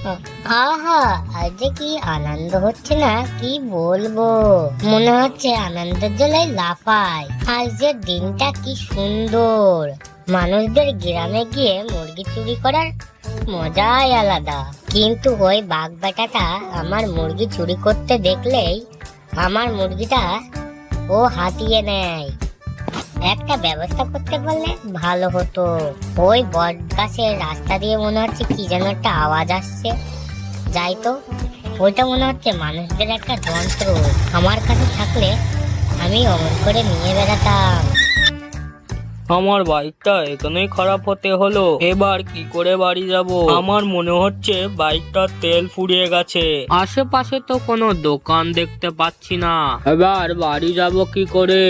আহা, আজ যে কি আনন্দ হচ্ছে না কি বলবো। মনে হচ্ছে আনন্দের জ্বালায় লাফায়। আজ যে দিনটা কি সুন্দর। মানুষদের গ্রামে গিয়ে মুরগি চুরি করার মজাই আলাদা। কিন্তু ওই বাঘ বেটাটা আমার মুরগি চুরি করতে দেখলেই আমার মুরগিটা ও হাতিয়ে নেয়। একটা ব্যবস্থা করতে পারলে ভালো হতো। ওই বট গাছের রাস্তা দিয়ে মনে হচ্ছে কি যেন একটা আওয়াজ আসছে। যাই তো, ওইটা মনে হচ্ছে মানুষদের একটা যন্ত্র। আমার কাছে থাকলে আমি অমন করে নিয়ে বেড়াতাম। আমার বাইকটা এখানেই খারাপ হতে হলো, এবার কি করে বাড়ি যাব? আমার মনে হচ্ছে বাইকটার তেল ফুরিয়ে গেছে। আশেপাশে তো কোনো দোকান দেখতে পাচ্ছি না, এবার বাড়ি যাব কি করে?